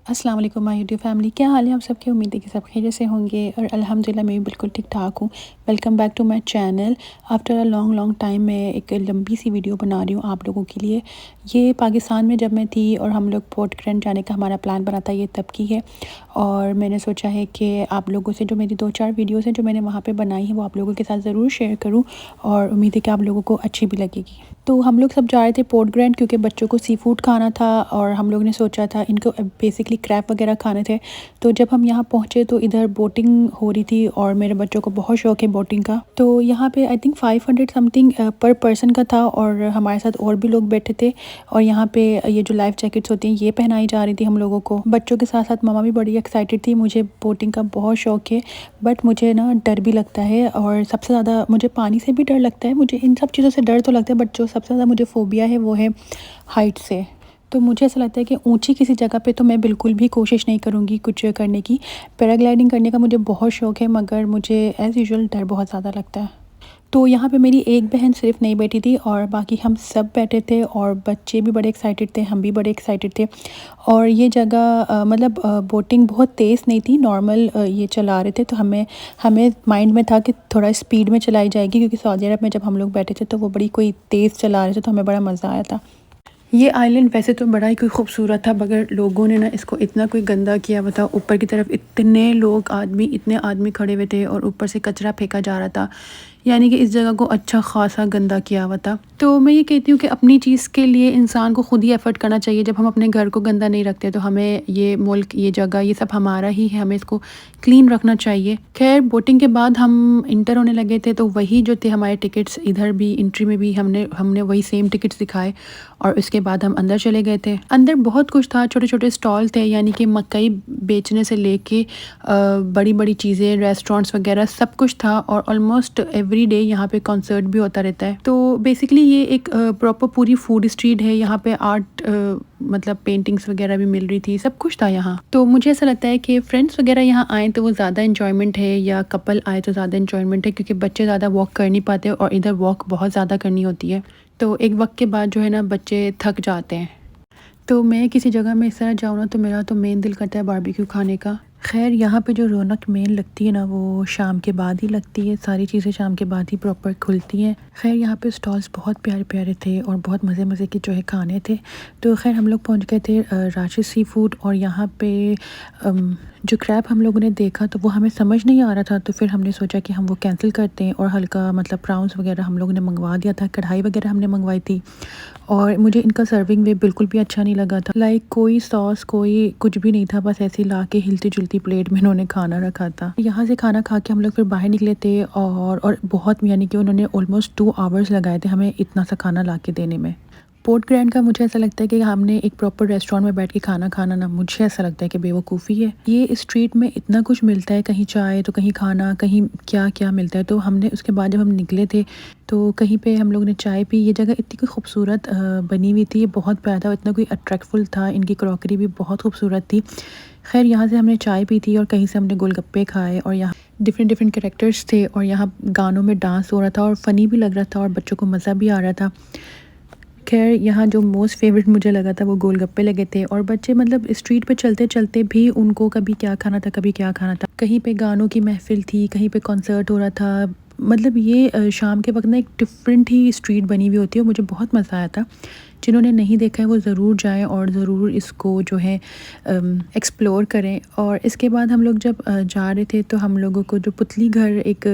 अस्सलाम वालेकुम my YouTube family, क्या हाल है आप सबकी। उम्मीद है कि सब खैरियत से होंगे और अल्हम्दुलिल्लाह मैं भी बिल्कुल ठीक ठाक हूँ। Welcome back to my channel. After a long time मैं एक लंबी सी वीडियो बना रही हूँ आप लोगों के लिए। ये पाकिस्तान में जब मैं थी और हम लोग पोर्ट ग्रैंड जाने का हमारा प्लान बना था, ये तब की है। और मैंने सोचा है कि आप लोगों से जो मेरी 2-4 वीडियोज़ हैं जो मैंने वहाँ पर बनाई हैं वो आप लोगों के साथ ज़रूर शेयर करूँ, और उम्मीद है कि आप लोगों को अच्छी भी लगेगी। तो हम लोग सब जा रहे थे पोर्ट ग्रैंड क्योंकि बच्चों को सी फूड खाना था, और हम लोग ने सोचा था इनको बेसिकली क्रैब वगैरह खाने थे। तो जब हम यहाँ पहुँचे तो इधर बोटिंग हो रही थी और मेरे बच्चों को बहुत शौक है बोटिंग का। तो यहाँ पे आई थिंक 500 समथिंग पर पर्सन का था, और हमारे साथ और भी लोग बैठे थे। और यहाँ पे ये जो लाइफ जैकेट्स होती हैं ये पहनाई जा रही थी हम लोगों को। बच्चों के साथ साथ मामा भी बड़ी एक्साइटेड थी। मुझे बोटिंग का बहुत शौक है, बट मुझे ना डर भी लगता है, और सबसे ज़्यादा मुझे पानी से भी डर लगता है। मुझे इन सब चीज़ों से डर तो लगता है, बट जो सबसे ज़्यादा मुझे फ़ोबिया है वो है हाइट से। तो मुझे ऐसा लगता है कि ऊंची किसी जगह पे तो मैं बिल्कुल भी कोशिश नहीं करूँगी कुछ करने की। पैराग्लाइडिंग करने का मुझे बहुत शौक़ है, मगर मुझे एज़ यूजुअल डर बहुत ज़्यादा लगता है। तो यहाँ पे मेरी एक बहन सिर्फ नहीं बैठी थी और बाकी हम सब बैठे थे, और बच्चे भी बड़े एक्साइटेड थे, हम भी बड़े एक्साइटेड थे। और ये जगह मतलब बोटिंग बहुत तेज़ नहीं थी, नॉर्मल ये चला रहे थे। तो हमें हमें माइंड में था कि थोड़ा स्पीड में चलाई जाएगी, क्योंकि सऊदी अरब में जब हम लोग बैठे थे तो वो बड़ी कोई तेज़ चला रहे थे, तो हमें बड़ा मज़ा आया था। ये आइलैंड वैसे तो बड़ा ही कोई खूबसूरत था, मगर लोगों ने ना इसको इतना कोई गंदा किया हुआ था। ऊपर की तरफ इतने आदमी खड़े हुए थे, और ऊपर से कचरा फेंका जा रहा था, यानी कि इस जगह को अच्छा खासा गंदा किया हुआ था। तो मैं ये कहती हूँ कि अपनी चीज़ के लिए इंसान को खुद ही एफ़र्ट करना चाहिए। जब हम अपने घर को गंदा नहीं रखते तो हमें ये मुल्क, ये जगह, ये सब हमारा ही है, हमें इसको क्लीन रखना चाहिए। खैर, बोटिंग के बाद हम इंटर होने लगे थे, तो वही जो थे हमारे टिकट्स, इधर भी एंट्री में भी हमने वही सेम टिकट्स दिखाए, और उसके बाद हम अंदर चले गए थे। अंदर बहुत कुछ था, छोटे छोटे स्टॉल थे, यानी कि मकई बेचने से लेके बड़ी बड़ी चीज़ें, रेस्टोरेंट्स वगैरह सब कुछ था। और ऑलमोस्ट एवरी डे यहाँ पे कॉन्सर्ट भी होता रहता है। तो बेसिकली ये एक प्रॉपर पूरी फूड स्ट्रीट है। यहाँ पे आर्ट मतलब पेंटिंग्स वगैरह भी मिल रही थी, सब कुछ था यहाँ। तो मुझे ऐसा लगता है कि फ्रेंड्स वगैरह यहाँ आए तो वो ज़्यादा इन्जॉयमेंट है, या कपल आए तो ज़्यादा इन्जॉयमेंट है, क्योंकि बच्चे ज़्यादा वॉक कर नहीं पाते और इधर वॉक बहुत ज़्यादा करनी होती है। तो एक वक्त के बाद जो है ना, बच्चे थक जाते हैं। तो मैं किसी जगह में इस तरह जाऊँ ना, तो मेरा तो मेन दिल करता है बारबेक्यू खाने का। खैर, यहाँ पे जो रौनक मेन लगती है ना, वो शाम के बाद ही लगती है। सारी चीज़ें शाम के बाद ही प्रॉपर खुलती हैं। खैर, यहाँ पे स्टॉल्स बहुत प्यारे प्यारे थे, और बहुत मज़े के जो है खाने थे। तो खैर, हम लोग पहुँच गए थे राशिद सी फूड, और यहाँ पे जो क्रैब हम लोगों ने देखा तो वो हमें समझ नहीं आ रहा था। तो फिर हमने सोचा कि हम वो कैंसिल करते हैं, और हल्का मतलब प्राउंस वगैरह हम लोगों ने मंगवा दिया था, कढ़ाई वगैरह हमने मंगवाई थी। और मुझे इनका सर्विंग वे बिल्कुल भी अच्छा नहीं लगा था। लाइक कोई सॉस, कोई कुछ भी नहीं था, बस ऐसे ही ला के हिलती जुलती प्लेट में इन्होंने खाना रखा था। यहाँ से खाना खा के हम लोग फिर बाहर निकले थे, और बहुत, यानी कि उन्होंने ऑलमोस्ट 2 आवर्स लगाए थे हमें इतना सा खाना ला के देने में। पोर्ट ग्रैंड का मुझे ऐसा लगता है कि हमने एक प्रॉपर रेस्टोरेंट में बैठ के खाना खाना ना, मुझे ऐसा लगता है कि बेवकूफ़ी है। ये स्ट्रीट में इतना कुछ मिलता है, कहीं चाय तो कहीं खाना, कहीं क्या क्या मिलता है। तो हमने उसके बाद जब हम निकले थे तो कहीं पे हम लोग ने चाय पी। ये जगह इतनी कोई खूबसूरत बनी हुई थी, ये बहुत प्यारा था, इतना कोई अट्रैक्टफुल था। इनकी क्रॉकरी भी बहुत खूबसूरत थी। खैर, यहाँ से हमने चाय पी थी, और कहीं से हमने गोलगप्पे खाए, और यहाँ डिफरेंट कैरेक्टर्स थे, और यहाँ गानों में डांस हो रहा था, और फ़नी भी लग रहा था, और बच्चों को मज़ा भी आ रहा था। खैर, यहाँ जो मोस्ट फेवरेट मुझे लगा था वो गोलगप्पे लगे थे, और बच्चे मतलब स्ट्रीट पे चलते चलते भी उनको कभी क्या खाना था, कभी क्या खाना था। कहीं पे गानों की महफिल थी, कहीं पे कॉन्सर्ट हो रहा था। मतलब ये शाम के वक्त ना एक डिफरेंट ही स्ट्रीट बनी हुई होती है, मुझे बहुत मज़ा आया था। जिन्होंने नहीं देखा है वो ज़रूर जाएं, और ज़रूर इसको जो है एक्सप्लोर करें। और इसके बाद हम लोग जब जा रहे थे, तो हम लोगों को जो पुतली घर एक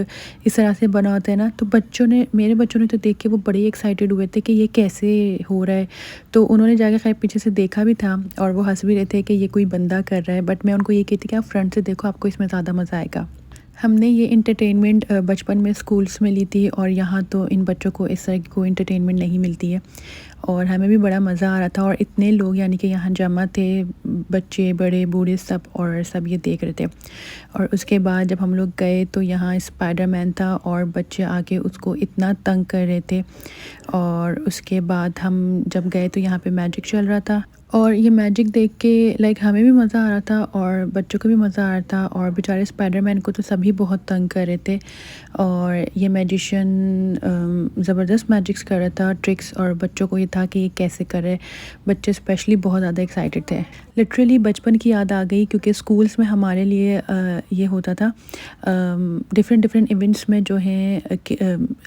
इस तरह से बना होता है ना, तो मेरे बच्चों ने तो देख के वो बड़े एक्साइटेड हुए थे कि ये कैसे हो रहा है। तो उन्होंने जाके खैर पीछे से देखा भी था, और वो हंस भी रहे थे कि ये कोई बंदा कर रहा है। बट मैं उनको ये कहती कि आप फ्रंट से देखो, आपको इसमें ज़्यादा मज़ा आएगा। हमने ये इंटरटेनमेंट बचपन में स्कूल्स में ली थी, और यहाँ तो इन बच्चों को इस तरह की कोई इंटरटेनमेंट नहीं मिलती है। और हमें भी बड़ा मज़ा आ रहा था, और इतने लोग यानी कि यहाँ जमा थे, बच्चे बड़े बूढ़े सब, और सब ये देख रहे थे। और उसके बाद जब हम लोग गए तो यहाँ स्पाइडरमैन था, और बच्चे आके उसको इतना तंग कर रहे थे। और उसके बाद हम जब गए तो यहाँ पे मैजिक चल रहा था, और ये मैजिक देख के लाइक हमें भी मज़ा आ रहा था, और बच्चों को भी मज़ा आ रहा था। और बेचारे स्पाइडरमैन को तो सभी बहुत तंग कर रहे थे, और ये मैजिशियन ज़बरदस्त मैजिक्स कर रहा था, ट्रिक्स, और बच्चों को ये था कि ये कैसे करे। बच्चे स्पेशली बहुत ज़्यादा एक्साइटेड थे। लिटरली बचपन की याद आ गई क्योंकि स्कूल्स में हमारे लिए ये होता था डिफरेंट डिफरेंट इवेंट्स में जो हैं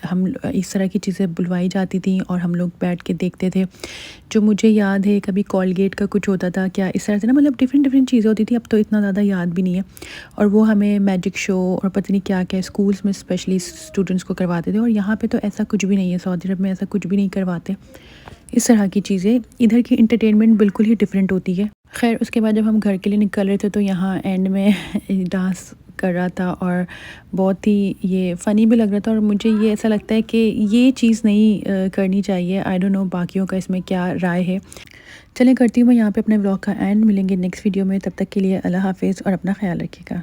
हम इस तरह की चीज़ें बुलवाई जाती थी और हम लोग बैठ के देखते थे। जो मुझे याद है कभी कॉलगेट का कुछ होता था क्या इस तरह से ना, मतलब डिफरेंट डिफरेंट चीज़ें होती थी। अब तो इतना ज़्यादा याद भी नहीं है। और वो हमें मैजिक शो और पता नहीं क्या क्या स्कूल्स में स्पेशली स्टूडेंट्स को करवाते थे, और यहाँ पे तो ऐसा कुछ भी नहीं है। सऊदी अरब में ऐसा कुछ भी नहीं करवाते इस तरह की चीज़ें। इधर की इंटरटेनमेंट बिल्कुल ही डिफरेंट होती है। खैर उसके बाद जब हम घर के लिए निकल रहे थे तो यहाँ एंड में डांस कर रहा था और बहुत ही ये फ़नी भी लग रहा था। और मुझे ये ऐसा लगता है कि ये चीज़ नहीं करनी चाहिए। आई डोंट नो बाकियों का इसमें क्या राय है। चलें करती हूँ मैं यहाँ पे अपने व्लॉग का एंड। मिलेंगे नेक्स्ट वीडियो में, तब तक के लिए अल्लाह हाफ़िज़ और अपना ख्याल रखिएगा।